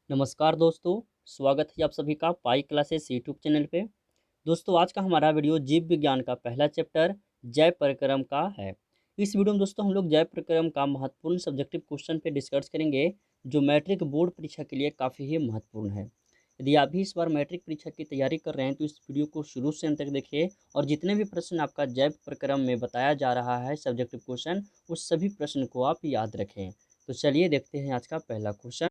नमस्कार दोस्तों, स्वागत है आप सभी का पाई क्लासेस यूट्यूब चैनल पे। दोस्तों आज का हमारा वीडियो जीव विज्ञान का पहला चैप्टर जैव प्रक्रम का है। इस वीडियो में दोस्तों हम लोग जैव प्रक्रम का महत्वपूर्ण सब्जेक्टिव क्वेश्चन पे डिस्कस करेंगे जो मैट्रिक बोर्ड परीक्षा के लिए काफ़ी ही महत्वपूर्ण है। यदि आप भी इस बार मैट्रिक परीक्षा की तैयारी कर रहे हैं तो इस वीडियो को शुरू से अंत तक देखिए और जितने भी प्रश्न आपका जैव प्रक्रम में बताया जा रहा है सब्जेक्टिव क्वेश्चन, उस सभी प्रश्न को आप याद रखें। तो चलिए देखते हैं आज का पहला क्वेश्चन।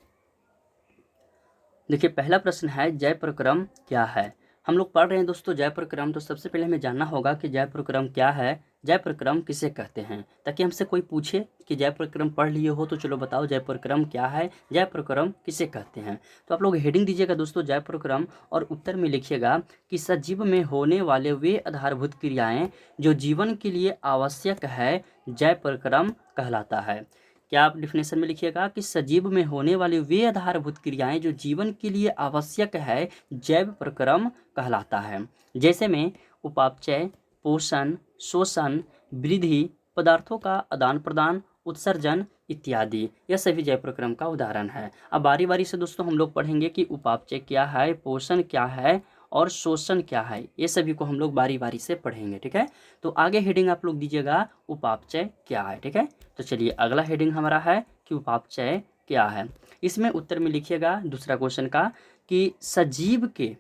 देखिए पहला प्रश्न है जैव प्रक्रम क्या है। हम लोग पढ़ रहे हैं दोस्तों जैव प्रक्रम, तो सबसे पहले हमें जानना होगा कि जैव प्रक्रम क्या है, जैव प्रक्रम किसे कहते हैं, ताकि हमसे कोई पूछे कि जैव प्रक्रम पढ़ लिए हो तो चलो बताओ जैव प्रक्रम क्या है, जैव प्रक्रम किसे कहते हैं। तो आप लोग हेडिंग दीजिएगा दोस्तों जैव प्रक्रम और उत्तर में लिखिएगा कि सजीव में होने वाले वे आधारभूत क्रियाएं जो जीवन के लिए आवश्यक है, जैव प्रक्रम कहलाता है। क्या आप डिफिनेशन में लिखिएगा कि सजीव में होने वाली वे आधारभूत क्रियाएं जो जीवन के लिए आवश्यक है, जैव प्रक्रम कहलाता है। जैसे में उपापचय, पोषण, शोषण, वृद्धि, पदार्थों का आदान प्रदान, उत्सर्जन इत्यादि, यह सभी जैव प्रक्रम का उदाहरण है। अब बारी बारी से दोस्तों हम लोग पढ़ेंगे कि उपापचय क्या है, पोषण क्या है और शोषण क्या है, ये सभी को हम लोग बारी बारी से पढ़ेंगे। ठीक है, तो आगे हेडिंग आप लोग दीजिएगा उपापचय क्या है। ठीक है, तो चलिए अगला हेडिंग हमारा है कि उपापचय क्या है। इसमें उत्तर में लिखिएगा दूसरा क्वेश्चन का कि सजीव के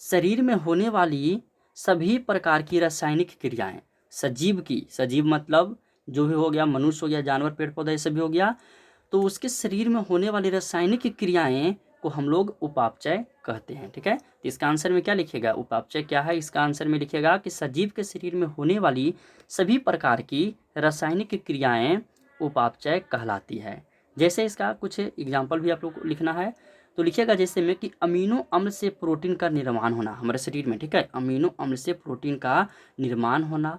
शरीर में होने वाली सभी प्रकार की रासायनिक क्रियाएं, सजीव की, सजीव मतलब जो भी हो गया, मनुष्य हो गया, जानवर, पेड़ पौधा, ये सभी हो गया, तो उसके शरीर में होने वाली रासायनिक क्रियाएं को हम लोग उपापचय कहते हैं। ठीक है, तो इसका आंसर में क्या लिखिएगा, उपापचय क्या है, इसका आंसर में लिखिएगा कि सजीव के शरीर में होने वाली सभी प्रकार की रासायनिक क्रियाएं उपापचय कहलाती है। जैसे इसका कुछ एग्जाम्पल भी आप लोग को लिखना है, तो लिखिएगा जैसे में कि अमीनो अम्ल से प्रोटीन का निर्माण होना हमारे शरीर में। ठीक है, अमीनो अम्ल से प्रोटीन का निर्माण होना,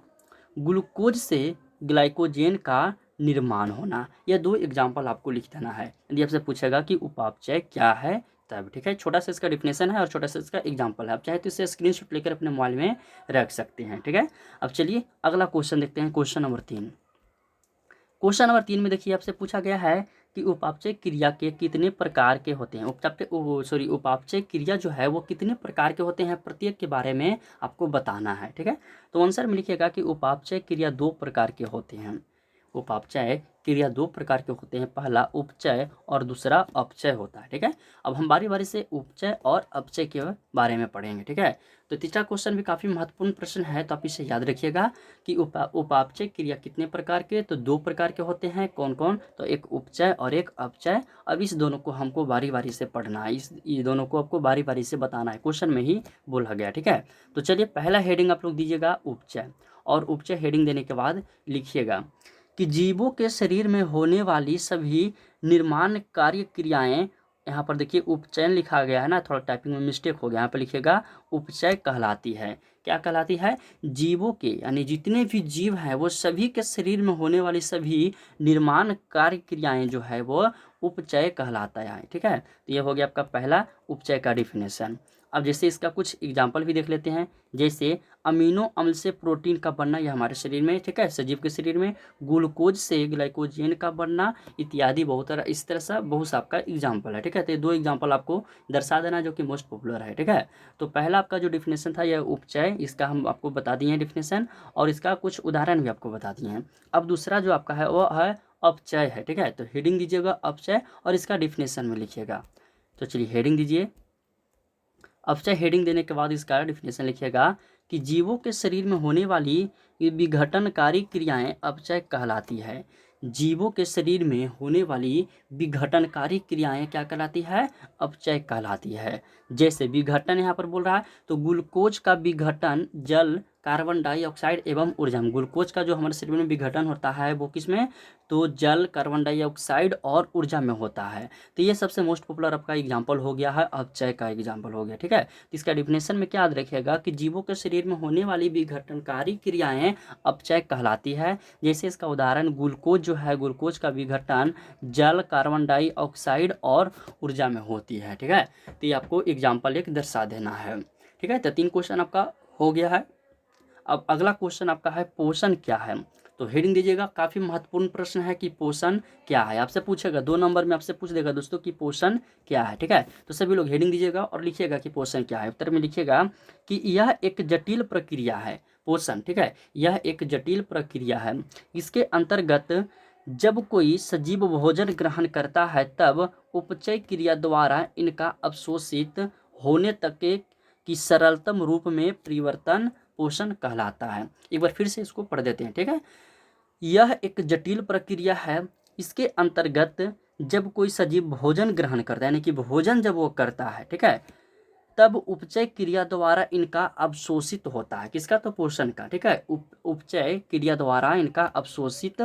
ग्लूकोज से ग्लाइकोजेन का निर्माण होना, यह दो एग्जाम्पल आपको लिख देना है यदि आपसे पूछेगा कि उपापचय क्या है तब। ठीक है, छोटा सा इसका डिफिनेशन है और छोटा सा इसका एग्जाम्पल है, आप चाहे तो इसे स्क्रीनशॉट लेकर अपने मोबाइल में रख सकते हैं। ठीक है, अब चलिए अगला क्वेश्चन देखते हैं, क्वेश्चन नंबर 3। क्वेश्चन नंबर 3 में देखिए आपसे पूछा गया है कि उपापचय क्रिया के कितने प्रकार के होते हैं, उपापचय क्रिया जो है वो कितने प्रकार के होते हैं, प्रत्येक के बारे में आपको बताना है। ठीक है, तो आंसर में लिखिएगा कि उपापचय क्रिया दो प्रकार के होते हैं। उपापचय क्रिया दो प्रकार के होते हैं, पहला उपचय और दूसरा अपचय होता है। ठीक है, अब हम बारी बारी से उपचय और अपचय के बारे में पढ़ेंगे। ठीक है, तो तीसरा क्वेश्चन भी काफ़ी महत्वपूर्ण प्रश्न है, तो आप इसे याद रखिएगा कि उपापचय क्रिया कितने प्रकार के, तो दो प्रकार के होते हैं। कौन कौन, तो एक उपचय और एक अपचय। अब इस दोनों को हमको बारी बारी से पढ़ना है, ये दोनों को आपको बारी बारी से बताना है, क्वेश्चन में ही बोला गया। ठीक है, तो चलिए पहला हेडिंग आप लोग दीजिएगा उपचय, और उपचय हेडिंग देने के बाद लिखिएगा कि जीवों के शरीर में होने वाली सभी निर्माण कार्य क्रियाएं, यहाँ पर देखिए उपचयन लिखा गया है ना, थोड़ा टाइपिंग में मिस्टेक हो गया, यहाँ पर लिखिएगा उपचय कहलाती है। क्या कहलाती है, जीवों के यानी जितने भी जीव हैं वो सभी के शरीर में होने वाली सभी निर्माण कार्य क्रियाएं जो है वो उपचय कहलाता है। ठीक है, तो ये हो गया आपका पहला उपचय का डिफिनेशन। अब जैसे इसका कुछ एग्जाम्पल भी देख लेते हैं, जैसे अमीनो अम्ल से प्रोटीन का बनना, यह हमारे शरीर में, ठीक है, सजीव के शरीर में, ग्लूकोज से ग्लाइकोजेन का बनना इत्यादि, बहुत तरह इस तरह से बहुत सा आपका एग्जाम्पल है। ठीक है, तो ये दो एग्जाम्पल आपको दर्शा देना जो कि मोस्ट पॉपुलर है। ठीक है, तो पहला आपका जो डिफिनेशन था यह उपचय, इसका हम आपको बता दिए हैं डिफिनेशन, और इसका कुछ उदाहरण भी आपको बता दिए हैं। अब दूसरा जो आपका है वो है अपचय है। ठीक है, तो हेडिंग दीजिएगा अपचय और इसका डिफिनेशन में लिखिएगा। तो चलिए हेडिंग दीजिए अपचय, हेडिंग देने के बाद इसका डिफिनेशन लिखिएगा कि जीवों के शरीर में होने वाली विघटनकारी क्रियाएं अपचय कहलाती है। जीवों के शरीर में होने वाली विघटनकारी क्रियाएं क्या कहलाती है, अपचय कहलाती है। जैसे विघटन यहाँ पर बोल रहा है तो ग्लूकोज का विघटन जल, कार्बन डाइऑक्साइड एवं ऊर्जा में, ग्लूकोज का जो हमारे शरीर में विघटन होता है वो किसमें, तो जल, कार्बन डाइऑक्साइड और ऊर्जा में होता है। तो ये सबसे मोस्ट पॉपुलर आपका एग्जाम्पल हो गया है, अपचय का एग्जाम्पल हो गया। ठीक है, तो इसका डिफिनेशन में क्या याद रखिएगा कि जीवों के शरीर में होने वाली विघटनकारी क्रियाएं अपचय कहलाती है। जैसे इसका उदाहरण ग्लूकोज जो है, ग्लूकोज का विघटन जल, कार्बन डाइऑक्साइड और ऊर्जा में होती है। ठीक है, तो ये आपको एग्जाम्पल एक दर्शा देना है। ठीक है, तो 3 क्वेश्चन आपका हो गया है। अब अगला क्वेश्चन आपका है पोषण क्या है। तो हेडिंग दीजिएगा, काफ़ी महत्वपूर्ण प्रश्न है कि पोषण क्या है, आपसे पूछेगा 2 नंबर में आपसे पूछ देगा दोस्तों कि पोषण क्या है। ठीक है, तो सभी लोग हेडिंग दीजिएगा और लिखिएगा कि पोषण क्या है। उत्तर में लिखिएगा कि यह एक जटिल प्रक्रिया है पोषण। ठीक है, यह एक जटिल प्रक्रिया है। इसके अंतर्गत जब कोई सजीव भोजन ग्रहण करता है तब उपचय क्रिया द्वारा इनका अवशोषित होने तक के की सरलतम रूप में परिवर्तन पोषण कहलाता है। एक बार फिर से इसको पढ़ देते हैं। ठीक है, यह एक जटिल प्रक्रिया है। इसके अंतर्गत जब कोई सजीव भोजन ग्रहण करता है, यानी कि भोजन जब वो करता है, ठीक है, तब उपचय क्रिया द्वारा इनका अवशोषित होता है। किसका? तो पोषण का। ठीक है, उपचय क्रिया द्वारा इनका अवशोषित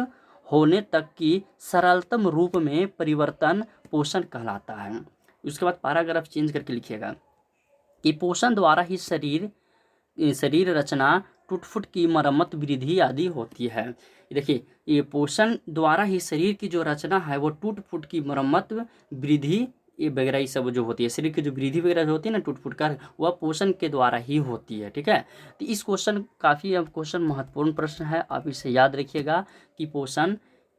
होने तक की सरलतम रूप में परिवर्तन पोषण कहलाता है। उसके बाद पैराग्राफ चेंज करके लिखिएगा कि पोषण द्वारा ही शरीर रचना, टूट-फूट की मरम्मत, वृद्धि आदि होती है। देखिए, ये पोषण द्वारा ही शरीर की जो रचना है वो टूट-फूट की मरम्मत, वृद्धि ये वगैरह ये सब जो होती है, शरीर की जो वृद्धि वगैरह जो होती है ना टूट-फूट कर, वह पोषण के द्वारा ही होती है। ठीक है, तो इस क्वेश्चन काफ़ी अब क्वेश्चन महत्वपूर्ण प्रश्न है, आप इसे याद रखिएगा कि पोषण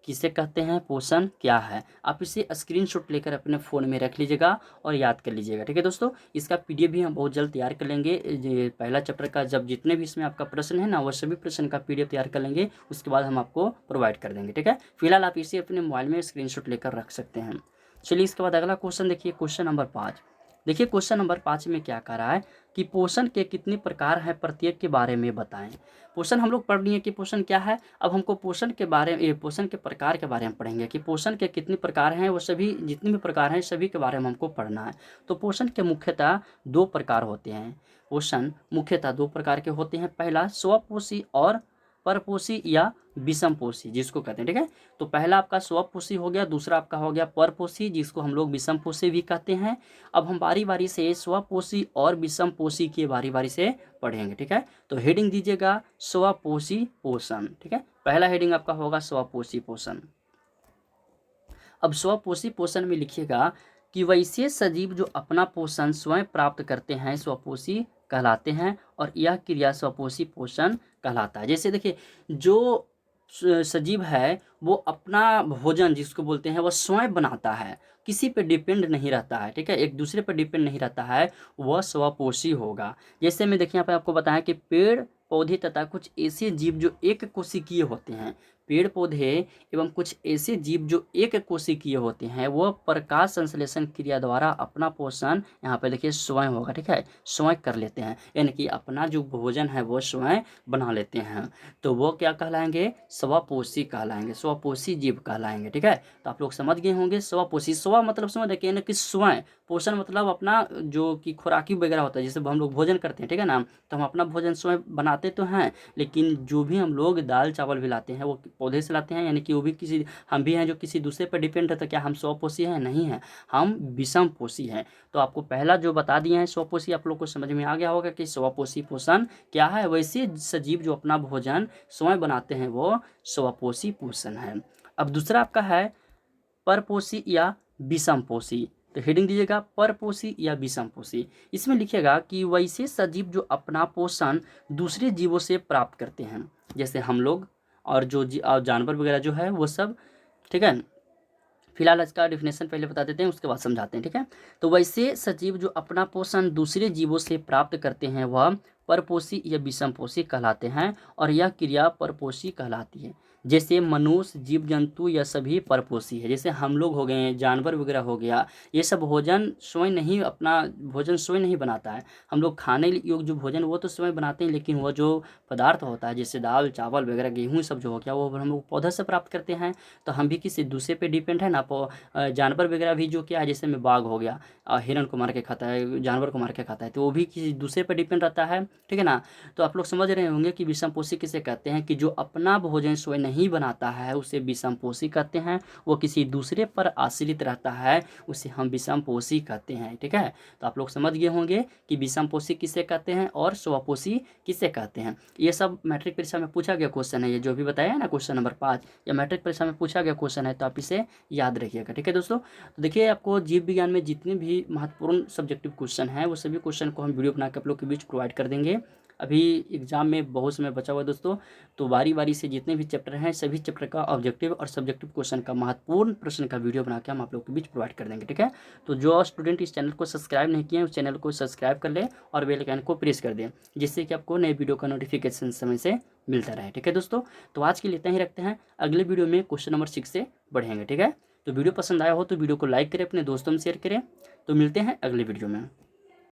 किसे कहते हैं, पोषण क्या है। आप इसे स्क्रीनशॉट लेकर अपने फ़ोन में रख लीजिएगा और याद कर लीजिएगा। ठीक है दोस्तों, इसका पीडीएफ भी हम बहुत जल्द तैयार कर लेंगे। ये पहला चैप्टर का जब जितने भी इसमें आपका प्रश्न है ना, वह सभी प्रश्न का पीडीएफ तैयार कर लेंगे, उसके बाद हम आपको प्रोवाइड कर देंगे। ठीक है, फिलहाल आप इसे अपने मोबाइल में स्क्रीनशॉट लेकर रख सकते हैं। चलिए, इसके बाद अगला क्वेश्चन देखिए, क्वेश्चन नंबर 5। देखिए क्वेश्चन नंबर 5 में क्या कह रहा है कि पोषण के कितने प्रकार हैं, प्रत्येक के बारे में बताएं। पोषण हम लोग पढ़ लिए कि पोषण क्या है। अब हमको पोषण के बारे में, पोषण के प्रकार के बारे में पढ़ेंगे कि पोषण के कितने प्रकार हैं, वो सभी जितने भी प्रकार हैं सभी के बारे में हमको पढ़ना है। तो पोषण के मुख्यतः 2 प्रकार होते हैं। पोषण मुख्यतः 2 प्रकार के होते हैं। पहला स्वपोषी और परपोषी या विषमपोषी जिसको कहते हैं। ठीक है, तो पहला आपका स्वपोषी हो गया, दूसरा आपका हो गया परपोषी जिसको हम लोग विषमपोषी भी कहते हैं। अब हम बारी बारी से स्वपोषी और विषमपोषी की बारी बारी से पढ़ेंगे। ठीक है, तो हेडिंग दीजिएगा स्वपोषी पोषण। ठीक है, पहला हेडिंग आपका होगा स्वपोषी पोषण। अब स्वपोषी पोषण में लिखिएगा कि वैसे सजीव जो अपना पोषण स्वयं प्राप्त करते हैं स्वपोषी कहलाते हैं और यह क्रिया स्वपोषी पोषण कहलाता है। जैसे देखिए, जो सजीव है वो अपना भोजन जिसको बोलते हैं वह स्वयं बनाता है, किसी पे डिपेंड नहीं रहता है। ठीक है, एक दूसरे पे डिपेंड नहीं रहता है, वह स्वपोषी होगा। जैसे मैं देखिए यहाँ पे आपको बताया कि पेड़ पौधे तथा कुछ ऐसे जीव जो एक कोशिकीय होते हैं, पेड़ पौधे एवं कुछ ऐसे जीव जो एक कोशिकीय होते हैं वह प्रकाश संश्लेषण क्रिया द्वारा अपना पोषण यहाँ पे देखिए स्वयं होगा। ठीक है, स्वयं कर लेते हैं, यानी कि अपना जो भोजन है वो स्वयं बना लेते हैं, तो वो क्या कहलाएंगे, स्वपोषी कहलाएंगे, स्वपोषी जीव कहलाएंगे। ठीक है, तो आप लोग समझ गए होंगे स्वपोषी। स्व मतलब समझ रखे ना कि स्वयं, पोषण मतलब अपना जो कि खुराकी वगैरह होता है, जैसे हम लोग भोजन करते हैं, ठीक है ना, तो हम अपना भोजन स्वयं बनाते तो हैं, लेकिन जो भी हम लोग दाल चावल भी लाते हैं वो पौधे से लाते हैं, यानी कि वो भी किसी, हम भी हैं जो किसी दूसरे पर डिपेंड है, तो क्या हम स्वपोषी हैं? नहीं है, हम विषमपोषी हैं। तो आपको पहला जो बता दिए हैं स्वपोषी, आप लोग को समझ में आ गया होगा कि स्वपोषी पोषण क्या है। वैसे सजीव जो अपना भोजन स्वयं बनाते हैं वो स्वपोषी पोषण है। अब दूसरा आपका है परपोषी या विषमपोषी। तो हेडिंग दीजिएगा परपोषी या विषमपोषी। इसमें लिखिएगा कि वैसे सजीव जो अपना पोषण दूसरे जीवों से प्राप्त करते हैं, जैसे हम लोग और जो जानवर वगैरह जो है वो सब। ठीक है, फिलहाल इसका डिफिनेशन पहले बता देते हैं, उसके बाद समझाते हैं। ठीक है, तो वैसे सजीव जो अपना पोषण दूसरे जीवों से प्राप्त करते हैं वह परपोषी या विषमपोषी कहलाते हैं और यह क्रिया परपोषी कहलाती है। जैसे मनुष्य, जीव जंतु या सभी परपोषी है, जैसे हम लोग हो गए, जानवर वगैरह हो गया, ये सब भोजन स्वयं नहीं, अपना भोजन स्वयं नहीं बनाता है। हम लोग खाने योग्य जो भोजन वो तो स्वयं बनाते हैं, लेकिन वह जो पदार्थ होता है जैसे दाल चावल वगैरह गेहूँ सब जो हो गया वो हम लोग पौधा से प्राप्त करते हैं। तो हम भी किसी दूसरे पे डिपेंड है ना। जानवर वगैरह भी जो क्या है, जैसे में बाघ हो गया, हिरण को मार के खाता है, जानवर को मार के खाता है, तो वो भी किसी दूसरे पर डिपेंड रहता है। ठीक है ना, तो आप लोग समझ रहे होंगे कि विषमपोषी किसे कहते हैं, कि जो अपना भोजन स्वयं नहीं बनाता है उसे विषमपोषी कहते हैं, वो किसी दूसरे पर आश्रित रहता है उसे हम विषमपोषी कहते हैं। ठीक है, तो आप लोग समझ गए होंगे कि विषमपोषी किसे कहते हैं और स्वपोषी किसे कहते हैं। ये सब मैट्रिक परीक्षा में पूछा गया क्वेश्चन है, ये जो भी बताया है ना क्वेश्चन नंबर 5, या मैट्रिक परीक्षा में पूछा गया क्वेश्चन है, तो आप इसे याद रखिएगा। ठीक है दोस्तों, तो देखिए आपको जीव विज्ञान में जितने भी महत्वपूर्ण सब्जेक्टिव क्वेश्चन हैं वो सभी क्वेश्चन को हम वीडियो बना के आप लोग के बीच प्रोवाइड कर देंगे। अभी एग्ज़ाम में बहुत समय बचा हुआ है दोस्तों, तो बारी बारी से जितने भी चैप्टर हैं सभी चैप्टर का ऑब्जेक्टिव और सब्जेक्टिव क्वेश्चन का महत्वपूर्ण प्रश्न का वीडियो बना के हम आप लोग के बीच प्रोवाइड कर देंगे, ठीक है। तो जो स्टूडेंट इस चैनल को सब्सक्राइब नहीं किए हैं, उस चैनल को सब्सक्राइब कर लें और बेल आइकन को प्रेस कर दें, जिससे कि आपको नए वीडियो का नोटिफिकेशन समय से मिलता रहे, ठीक है दोस्तों। तो आज के लिए इतना ही रखते हैं, अगले वीडियो में क्वेश्चन नंबर 6 से बढ़ेंगे, ठीक है। तो वीडियो पसंद आया हो तो वीडियो को लाइक करें, अपने दोस्तों में शेयर करें। तो मिलते हैं अगले वीडियो में।